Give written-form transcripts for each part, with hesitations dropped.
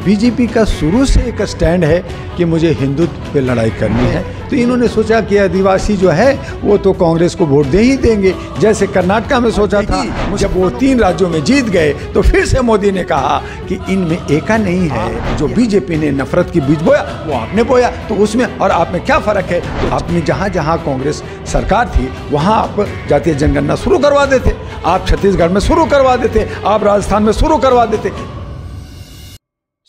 BJP का शुरू से एक स्टैंड है कि मुझे हिंदुत्व पे लड़ाई करनी है, तो इन्होंने सोचा कि आदिवासी जो है वो तो कांग्रेस को वोट दे ही देंगे, जैसे कर्नाटका में सोचा था। जब वो 3 राज्यों में जीत गए तो फिर से मोदी ने कहा कि इनमें एका नहीं है। जो बीजेपी ने नफरत की बीज बोया वो आपने बोया, तो उसमें और आप में क्या फर्क है। तो आपने जहां जहां कांग्रेस सरकार थी वहां आप जातीय जनगणना शुरू करवा देते, आप छत्तीसगढ़ में शुरू करवा देते, आप राजस्थान में शुरू करवा देते।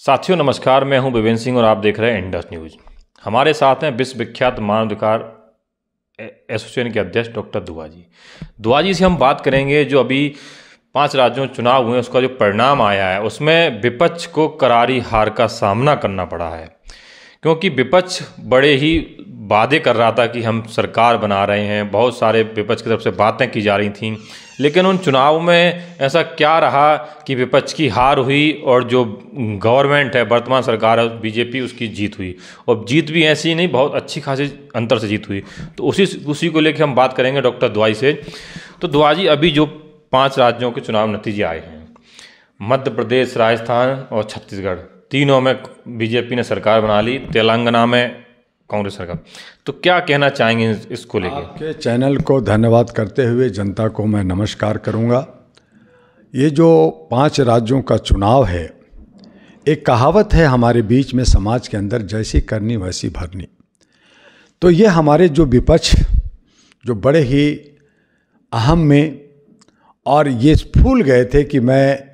साथियों नमस्कार, मैं हूं विवेन सिंह और आप देख रहे हैं इंडस न्यूज। हमारे साथ हैं विश्व विख्यात मानवाधिकार एसोसिएशन के अध्यक्ष डॉक्टर दुआ जी। दुआ जी से हम बात करेंगे जो अभी 5 राज्यों में चुनाव हुए, उसका जो परिणाम आया है उसमें विपक्ष को करारी हार का सामना करना पड़ा है, क्योंकि विपक्ष बड़े ही वादे कर रहा था कि हम सरकार बना रहे हैं, बहुत सारे विपक्ष की तरफ से बातें की जा रही थीं, लेकिन उन चुनाव में ऐसा क्या रहा कि विपक्ष की हार हुई और जो गवर्नमेंट है, वर्तमान सरकार है बीजेपी, उसकी जीत हुई। और जीत भी ऐसी नहीं, बहुत अच्छी खासी अंतर से जीत हुई। तो उसी को लेकर हम बात करेंगे डॉक्टर दुआ से। तो दुआ जी, अभी जो 5 राज्यों के चुनाव नतीजे आए हैं, मध्य प्रदेश, राजस्थान और छत्तीसगढ़, तीनों में बीजेपी ने सरकार बना ली, तेलंगाना में कांग्रेस सरकार। तो क्या कहना चाहेंगे इसको लेकर? आपके चैनल को धन्यवाद करते हुए जनता को मैं नमस्कार करूंगा। ये जो 5 राज्यों का चुनाव है, एक कहावत है हमारे बीच में समाज के अंदर, जैसी करनी वैसी भरनी। तो ये हमारे जो विपक्ष जो बड़े ही अहम में और ये भूल गए थे कि मैं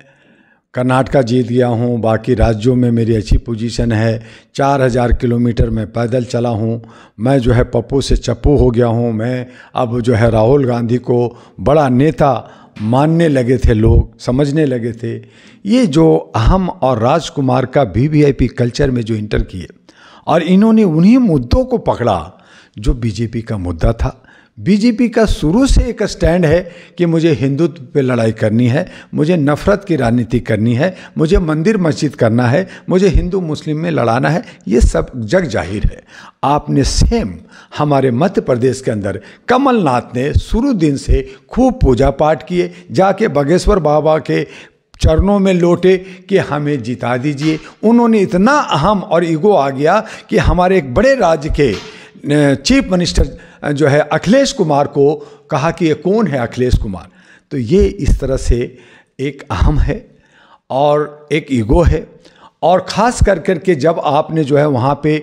कर्नाटका जीत गया हूँ, बाकी राज्यों में मेरी अच्छी पोजीशन है, 4000 किलोमीटर मैं पैदल चला हूँ, मैं जो है पप्पू से चप्पू हो गया हूँ, मैं अब जो है राहुल गांधी को बड़ा नेता मानने लगे थे, लोग समझने लगे थे। ये जो अहम और राजकुमार का वीवीआईपी कल्चर में जो इंटर किए और इन्होंने उन्हीं मुद्दों को पकड़ा जो बीजेपी का मुद्दा था। बीजेपी का शुरू से एक स्टैंड है कि मुझे हिंदुत्व पे लड़ाई करनी है, मुझे नफरत की राजनीति करनी है, मुझे मंदिर मस्जिद करना है, मुझे हिंदू मुस्लिम में लड़ाना है। ये सब जग जाहिर है। आपने सेम हमारे मध्य प्रदेश के अंदर कमलनाथ ने शुरू दिन से खूब पूजा पाठ किए, जाके बागेश्वर बाबा के चरणों में लोटे कि हमें जिता दीजिए। उन्होंने इतना अहम और ईगो आ गया कि हमारे एक बड़े राज्य के चीफ मिनिस्टर जो है अखिलेश कुमार को कहा कि ये कौन है अखिलेश कुमार। तो ये इस तरह से एक अहम है और एक ईगो है। और ख़ास करके जब आपने जो है वहाँ पे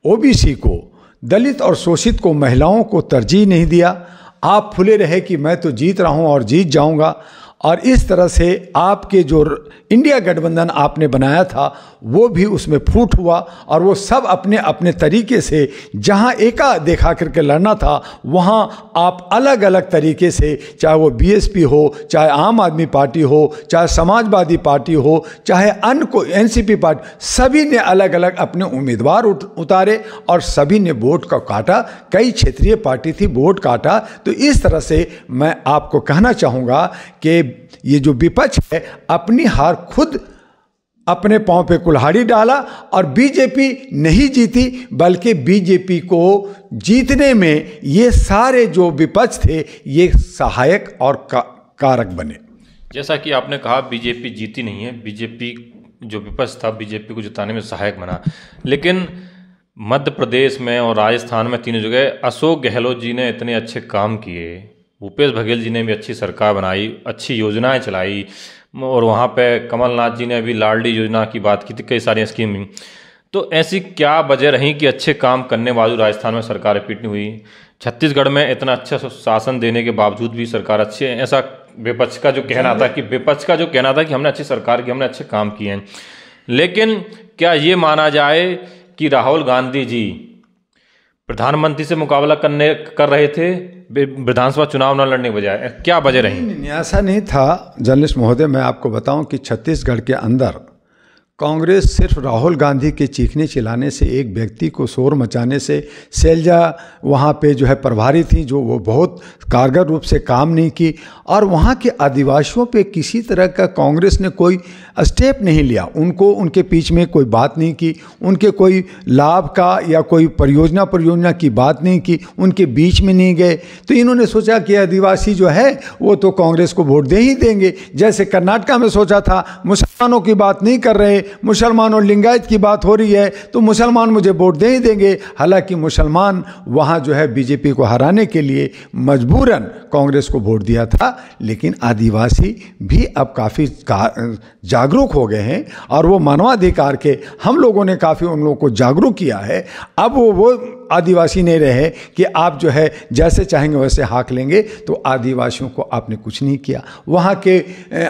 ओबीसी को, दलित और शोषित को, महिलाओं को तरजीह नहीं दिया, आप फुले रहे कि मैं तो जीत रहा हूँ और जीत जाऊँगा। और इस तरह से आपके जो इंडिया गठबंधन आपने बनाया था वो भी उसमें फूट हुआ और वो सब अपने अपने तरीके से जहां एका देखा करके लड़ना था वहां आप अलग अलग तरीके से, चाहे वो बीएसपी हो, चाहे आम आदमी पार्टी हो, चाहे समाजवादी पार्टी हो, चाहे अन्य को एनसीपी पार्टी, सभी ने अलग अलग अपने उम्मीदवार उतारे और सभी ने वोट का काटा। कई क्षेत्रीय पार्टी थी, वोट काटा। तो इस तरह से मैं आपको कहना चाहूँगा कि ये जो विपक्ष है अपनी हार खुद अपने पांव पे कुल्हाड़ी डाला और बीजेपी नहीं जीती, बल्कि बीजेपी को जीतने में ये सारे जो विपक्ष थे ये सहायक और कारक बने। जैसा कि आपने कहा बीजेपी जीती नहीं है, बीजेपी जो विपक्ष था बीजेपी को जिताने में सहायक बना। लेकिन मध्य प्रदेश में और राजस्थान में तीनों जगह अशोक गहलोत जी ने इतने अच्छे काम किए, भूपेश बघेल जी ने भी अच्छी सरकार बनाई, अच्छी योजनाएं चलाई, और वहाँ पे कमलनाथ जी ने अभी लाडली योजना की बात की थी, कई सारी स्कीम। तो ऐसी क्या वजह रही कि अच्छे काम करने वाली राजस्थान में सरकार रिपीट नहीं हुई, छत्तीसगढ़ में इतना अच्छा शासन देने के बावजूद भी सरकार अच्छी है? ऐसा विपक्ष का जो कहना था कि हमने अच्छी सरकार की, हमने अच्छे काम किए हैं। लेकिन क्या ये माना जाए कि राहुल गांधी जी प्रधानमंत्री से मुकाबला कर रहे थे विधानसभा चुनाव न लड़ने के बजाय? क्या वजह रही? ऐसा नहीं था जर्नलिस्ट महोदय। मैं आपको बताऊं कि छत्तीसगढ़ के अंदर कांग्रेस सिर्फ राहुल गांधी के चीखने चिल्लाने से, एक व्यक्ति को शोर मचाने से, शैलजा वहाँ पे जो है प्रभारी थी, जो वो बहुत कारगर रूप से काम नहीं की, और वहाँ के आदिवासियों पे किसी तरह का कांग्रेस ने कोई स्टेप नहीं लिया, उनको उनके बीच में कोई बात नहीं की, उनके कोई लाभ का या कोई परियोजना की बात नहीं की, उनके बीच में नहीं गए। तो इन्होंने सोचा कि आदिवासी जो है वो तो कांग्रेस को वोट दे ही देंगे, जैसे कर्नाटका में सोचा था, मुसलमानों की बात नहीं कर रहे, मुसलमान और लिंगायत की बात हो रही है तो मुसलमान मुझे वोट दे ही देंगे। हालांकि मुसलमान वहाँ जो है बीजेपी को हराने के लिए मजबूरन कांग्रेस को वोट दिया था, लेकिन आदिवासी भी अब काफ़ी जागरूक हो गए हैं और वो मानवाधिकार के हम लोगों ने काफ़ी उन लोगों को जागरूक किया है। अब वो आदिवासी नहीं रहे कि आप जो है जैसे चाहेंगे वैसे हाँक लेंगे। तो आदिवासियों को आपने कुछ नहीं किया। वहाँ के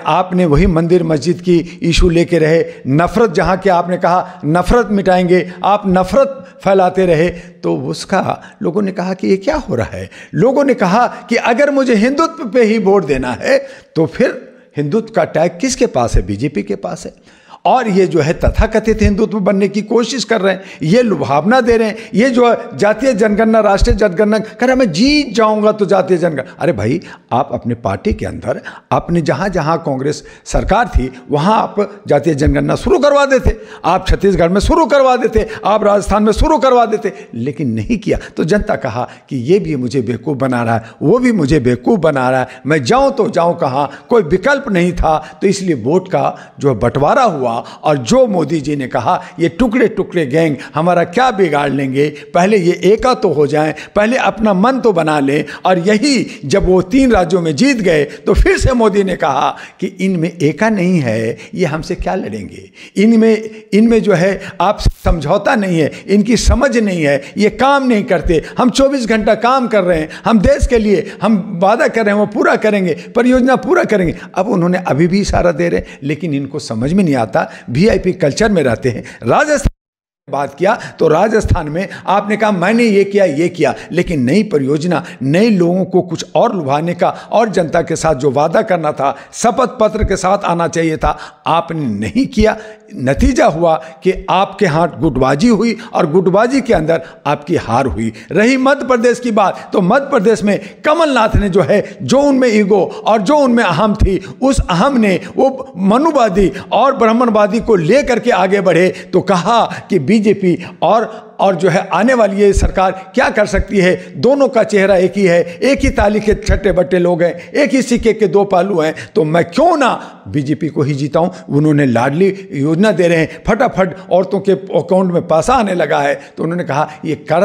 आपने वही मंदिर मस्जिद की इशू लेके रहे, नफरत जहाँ के आपने कहा नफरत मिटाएंगे, आप नफरत फैलाते रहे। तो उसका लोगों ने कहा कि ये क्या हो रहा है। लोगों ने कहा कि अगर मुझे हिंदुत्व पे ही वोट देना है तो फिर हिंदुत्व का टैग किसके पास है? बीजेपी के पास है। और ये जो है तथाकथित हिंदुत्व बनने की कोशिश कर रहे हैं, ये लुभावना दे रहे हैं। ये जो जातीय जनगणना, राष्ट्रीय जनगणना कह रहे मैं जीत जाऊंगा तो जातीय जनगणना। अरे भाई, आप अपने पार्टी के अंदर आपने जहां जहां कांग्रेस सरकार थी वहां आप जातीय जनगणना शुरू करवा देते, आप छत्तीसगढ़ में शुरू करवा देते, आप राजस्थान में शुरू करवा देते, लेकिन नहीं किया। तो जनता कहा कि ये भी मुझे बेवकूफ़ बना रहा है, वो भी मुझे बेवकूफ़ बना रहा है, मैं जाऊं तो जाऊं कहाँ, कोई विकल्प नहीं था। तो इसलिए वोट का जो बंटवारा हुआ और जो मोदी जी ने कहा ये टुकड़े टुकड़े गैंग हमारा क्या बिगाड़ लेंगे, पहले ये एका तो हो जाएं, पहले अपना मन तो बना लें। और यही जब वो 3 राज्यों में जीत गए तो फिर से मोदी ने कहा कि इनमें एका नहीं है, ये हमसे क्या लड़ेंगे, इनमें जो है आप समझौता नहीं है, इनकी समझ नहीं है, ये काम नहीं करते। हम 24 घंटा काम कर रहे हैं, हम देश के लिए हम वादा कर रहे हैं वो पूरा करेंगे, परियोजना पूरा करेंगे। अब उन्होंने अभी भी इशारा दे रहे, लेकिन इनको समझ में नहीं आता। वीआईपी कल्चर में रहते हैं। राजस्थान बात किया तो राजस्थान में आपने कहा मैंने ये किया, लेकिन नई परियोजना, नए लोगों को कुछ और लुभाने का और जनता के साथ जो वादा करना था, शपथ पत्र के साथ आना चाहिए था, आपने नहीं किया। नतीजा हुआ कि आपके हाथ गुटबाजी हुई और गुटबाजी के अंदर आपकी हार हुई। रही मध्य प्रदेश की बात, तो मध्य प्रदेश में कमलनाथ ने जो है, जो उनमें ईगो और जो उनमें अहम थी, उस अहम ने वो मनुवादी और ब्राह्मणवादी को लेकर के आगे बढ़े। तो कहा कि बीजेपी और जो है आने वाली ये सरकार क्या कर सकती है, दोनों का चेहरा एक ही है, एक ही ताली के छट्टे बट्टे लोग हैं, एक ही सिक्के के 2 पहलू हैं, तो मैं क्यों ना बीजेपी को ही जीताऊं। उन्होंने लाडली योजना दे रहे हैं, फटाफट औरतों के अकाउंट में पैसा आने लगा है, तो उन्होंने कहा ये कर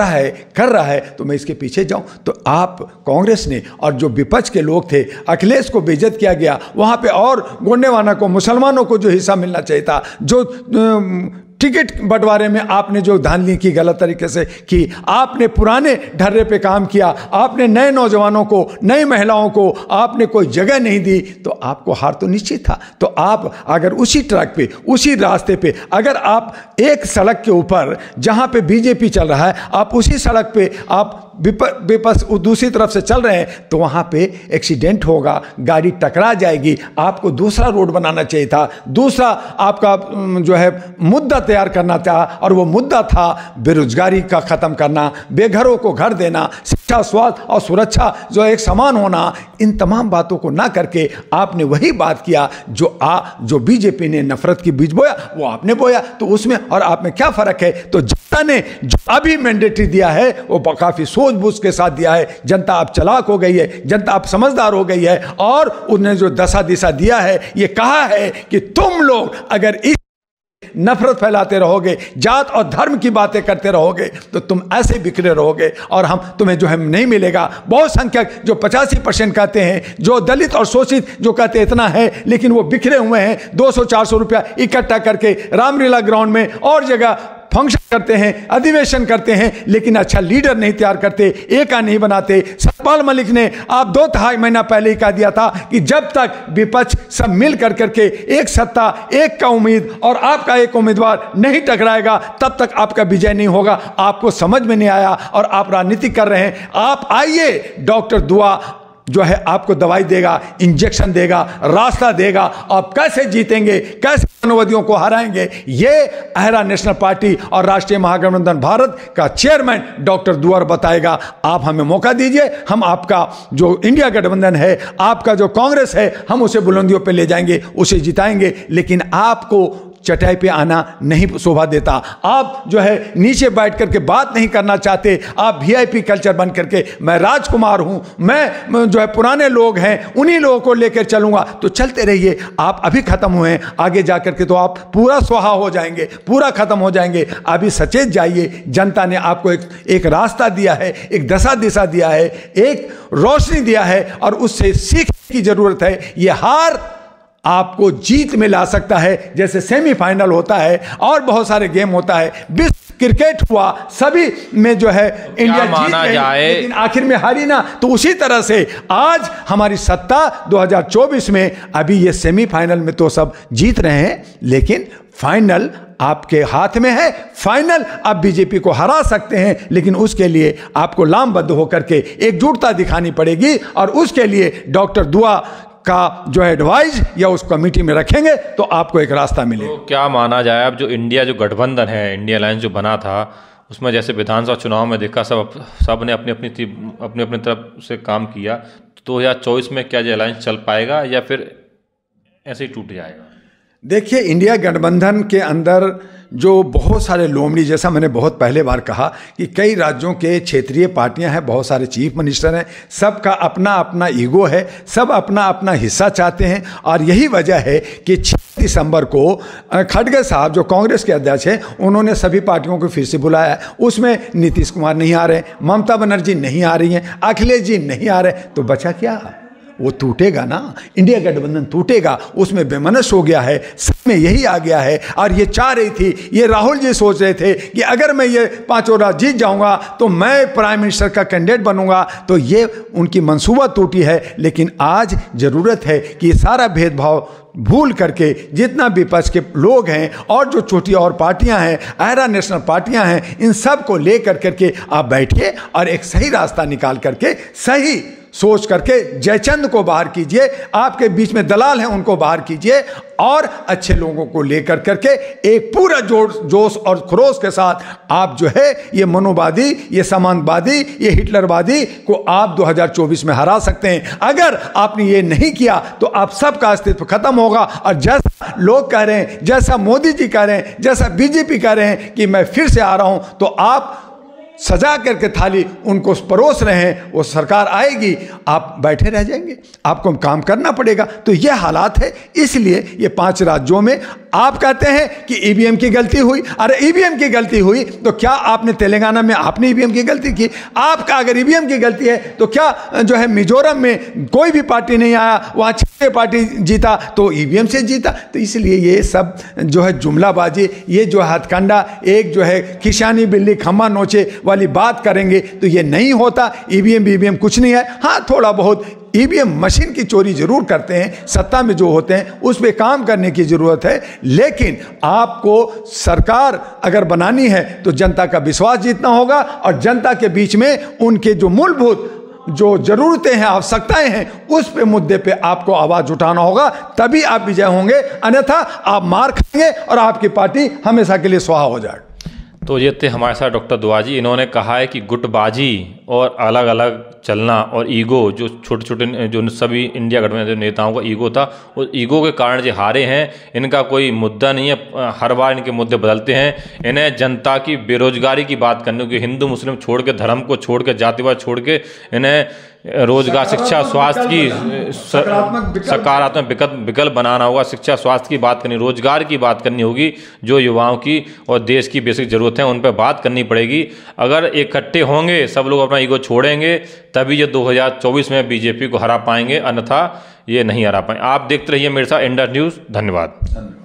रहा है तो मैं इसके पीछे जाऊं। तो आप कांग्रेस ने और जो विपक्ष के लोग थे, अखिलेश को बेइज्जत किया गया, वहां पे और गोंडेवाना को, मुसलमानों को जो हिस्सा मिलना चाहिए था, जो टिकट बंटवारे में आपने जो धांधली की गलत तरीके से की, आपने पुराने ढर्रे पे काम किया, आपने नए नौजवानों को, नई महिलाओं को आपने कोई जगह नहीं दी, तो आपको हार तो निश्चित था। तो आप अगर उसी ट्रैक पे, उसी रास्ते पे, अगर आप एक सड़क के ऊपर जहां पे बीजेपी चल रहा है, आप उसी सड़क पे आप विपक्ष दूसरी तरफ से चल रहे हैं, तो वहां पे एक्सीडेंट होगा, गाड़ी टकरा जाएगी। आपको दूसरा रोड बनाना चाहिए था, दूसरा आपका जो है मुद्दा तैयार करना था, और वो मुद्दा था बेरोजगारी का खत्म करना, बेघरों को घर देना, शिक्षा, स्वास्थ्य और सुरक्षा जो एक समान होना। इन तमाम बातों को ना करके आपने वही बात किया जो बीजेपी ने नफरत की बीज बोया, वो आपने बोया। तो उसमें और आप में क्या फर्क है? तो जनता ने जो अभी मैंडेटरी दिया है वो काफी सूझबूझ के साथ दिया है। जनता अब चालाक हो गई है, जनता अब समझदार हो गई है, और उन्हें जो दशा दिशा दिया है, ये कहा है कि तुम लोग अगर इस नफरत फैलाते रहोगे, जात और धर्म की बातें करते रहोगे, तो तुम ऐसे बिखरे रहोगे और हम तुम्हें जो है नहीं मिलेगा। बहुसंख्यक जो 85% कहते हैं, जो दलित और शोषित जो कहते हैं इतना है, लेकिन वो बिखरे हुए हैं। 200-400 रुपया इकट्ठा करके रामलीला ग्राउंड में और जगह फंक्शन करते हैं, अधिवेशन करते हैं, लेकिन अच्छा लीडर नहीं तैयार करते, एका नहीं बनाते। सतपाल मलिक ने आप 2-2.5 महीना पहले ही कह दिया था कि जब तक विपक्ष सब मिल करके एक सत्ता, एक का उम्मीद और आपका एक उम्मीदवार नहीं टकराएगा, तब तक आपका विजय नहीं होगा। आपको समझ में नहीं आया और आप राजनीति कर रहे हैं। आप आइए, डॉक्टर दुआ जो है आपको दवाई देगा, इंजेक्शन देगा, रास्ता देगा। आप कैसे जीतेंगे, कैसे मानवादियों को हराएंगे, ये अहरा नेशनल पार्टी और राष्ट्रीय महागठबंधन भारत का चेयरमैन डॉक्टर दुआर बताएगा। आप हमें मौका दीजिए, हम आपका जो इंडिया गठबंधन है, आपका जो कांग्रेस है, हम उसे बुलंदियों पे ले जाएंगे, उसे जिताएंगे। लेकिन आपको चटाई पे आना नहीं शोभा देता। आप जो है नीचे बैठ करके बात नहीं करना चाहते, आप वीआईपी कल्चर बन करके मैं राजकुमार हूं, मैं जो है पुराने लोग हैं उन्हीं लोगों को लेकर चलूंगा, तो चलते रहिए। आप अभी खत्म हुए हैं, आगे जाकर के तो आप पूरा स्वाहा हो जाएंगे, पूरा खत्म हो जाएंगे। अभी सचेत जाइए, जनता ने आपको एक रास्ता दिया है, एक दशा दिशा दिया है, एक रोशनी दिया है और उससे सीखने की जरूरत है। यह हार आपको जीत में ला सकता है, जैसे सेमीफाइनल होता है और बहुत सारे गेम होता है। विश्व क्रिकेट हुआ, सभी में जो है इंडिया जीत गई, लेकिन आखिर में हारी ना। तो उसी तरह से आज हमारी सत्ता 2024 में, अभी ये सेमीफाइनल में तो सब जीत रहे हैं, लेकिन फाइनल आपके हाथ में है। फाइनल आप बीजेपी को हरा सकते हैं, लेकिन उसके लिए आपको लामबद्ध होकर के एकजुटता दिखानी पड़ेगी और उसके लिए डॉक्टर दुआ का जो एडवाइस या उस कमेटी में रखेंगे तो आपको एक रास्ता मिलेगा। तो क्या माना जाए, अब जो इंडिया जो गठबंधन है, इंडिया अलायंस जो बना था, उसमें जैसे विधानसभा चुनाव में देखा सब ने अपनी अपनी तरफ से काम किया, तो 2024 में क्या ये अलायंस चल पाएगा या फिर ऐसे ही टूट जाएगा? देखिए, इंडिया गठबंधन के अंदर जो बहुत सारे लोमड़ी, जैसा मैंने बहुत पहले बार कहा कि कई राज्यों के क्षेत्रीय पार्टियां हैं, बहुत सारे चीफ मिनिस्टर हैं, सबका अपना अपना ईगो है, सब अपना अपना हिस्सा चाहते हैं। और यही वजह है कि 6 दिसंबर को खड़गे साहब जो कांग्रेस के अध्यक्ष हैं, उन्होंने सभी पार्टियों को फिर से बुलाया। उसमें नीतीश कुमार नहीं आ रहे, ममता बनर्जी नहीं आ रही हैं, अखिलेश जी नहीं आ रहे, तो बचा क्या? वो टूटेगा ना, इंडिया गठबंधन टूटेगा। उसमें बेमनस हो गया है, सब में यही आ गया है। और ये चाह रही थी, ये राहुल जी सोच रहे थे कि अगर मैं ये 5 राज्य जीत जाऊंगा तो मैं प्राइम मिनिस्टर का कैंडिडेट बनूंगा, तो ये उनकी मंसूबा टूटी है। लेकिन आज जरूरत है कि सारा भेदभाव भूल करके जितना विपक्ष के लोग हैं और जो छोटी और पार्टियां हैं, आयरा नेशनल पार्टियां हैं, इन सब को लेकर करके आप बैठिए और एक सही रास्ता निकाल करके सही सोच करके जयचंद को बाहर कीजिए, आपके बीच में दलाल हैं उनको बाहर कीजिए और अच्छे लोगों को लेकर करके एक पूरा जोश और खरोश के साथ आप जो है ये मनोवादी, ये समानवादी, ये हिटलरवादी को आप 2024 में हरा सकते हैं। अगर आपने ये नहीं किया तो आप सबका अस्तित्व खत्म होगा। और जैसा लोग कह रहे हैं, जैसा मोदी जी कह रहे हैं, जैसा बीजेपी कह रहे हैं कि मैं फिर से आ रहा हूं, तो आप सजा करके थाली उनको परोस रहे हैं, वो सरकार आएगी, आप बैठे रह जाएंगे, आपको काम करना पड़ेगा। तो ये हालात है। इसलिए ये 5 राज्यों में आप कहते हैं कि ईवीएम की गलती हुई। अरे ईवीएम की गलती हुई तो क्या आपने तेलंगाना में आपने ईवीएम की गलती की? आपका अगर ईवीएम की गलती है तो क्या जो है मिजोरम में कोई भी पार्टी नहीं आया, वहाँ 6 पार्टी जीता तो ईवीएम से जीता? तो इसलिए ये सब जो है जुमलाबाजी, ये जो हथकंडा, एक जो है किसानी बिल्ली खम्मा नोचे वाली बात करेंगे तो ये नहीं होता। ईवीएम कुछ नहीं है। हाँ, थोड़ा बहुत ईवीएम मशीन की चोरी जरूर करते हैं, सत्ता में जो होते हैं उस पे काम करने की जरूरत है। लेकिन आपको सरकार अगर बनानी है तो जनता का विश्वास जीतना होगा और जनता के बीच में उनके जो मूलभूत जो जरूरतें हैं, आवश्यकताएं हैं, उस पे मुद्दे पे आपको आवाज उठाना होगा, तभी आप विजय होंगे। अन्यथा आप मार खाएंगे और आपकी पार्टी हमेशा के लिए स्वाहा हो जाएगी। तो ये थे हमारे साथ डॉक्टर दुआ जी। इन्होंने कहा है कि गुटबाजी और अलग अलग चलना और ईगो, जो छोटे छोटे जो सभी इंडिया गठबंधन जो नेताओं का ईगो था, उस ईगो के कारण जो हारे हैं, इनका कोई मुद्दा नहीं है। हर बार इनके मुद्दे बदलते हैं। इन्हें जनता की बेरोजगारी की बात करनी होगी। हिंदू मुस्लिम छोड़ के, धर्म को छोड़ के, जातिवाद छोड़ के इन्हें रोजगार, शिक्षा, स्वास्थ्य की सकारात्मक विकल्प बनाना होगा। शिक्षा, स्वास्थ्य की बात करनी, रोजगार की बात करनी होगी, जो युवाओं की और देश की बेसिक जरूरत है उन पर बात करनी पड़ेगी। अगर इकट्ठे होंगे, सब लोग अपना ईगो छोड़ेंगे, तभी ये 2024 में बीजेपी को हरा पाएंगे, अन्यथा ये नहीं हरा पाएंगे। आप देखते रहिए मेरे साथ इंडस न्यूज़। धन्यवाद।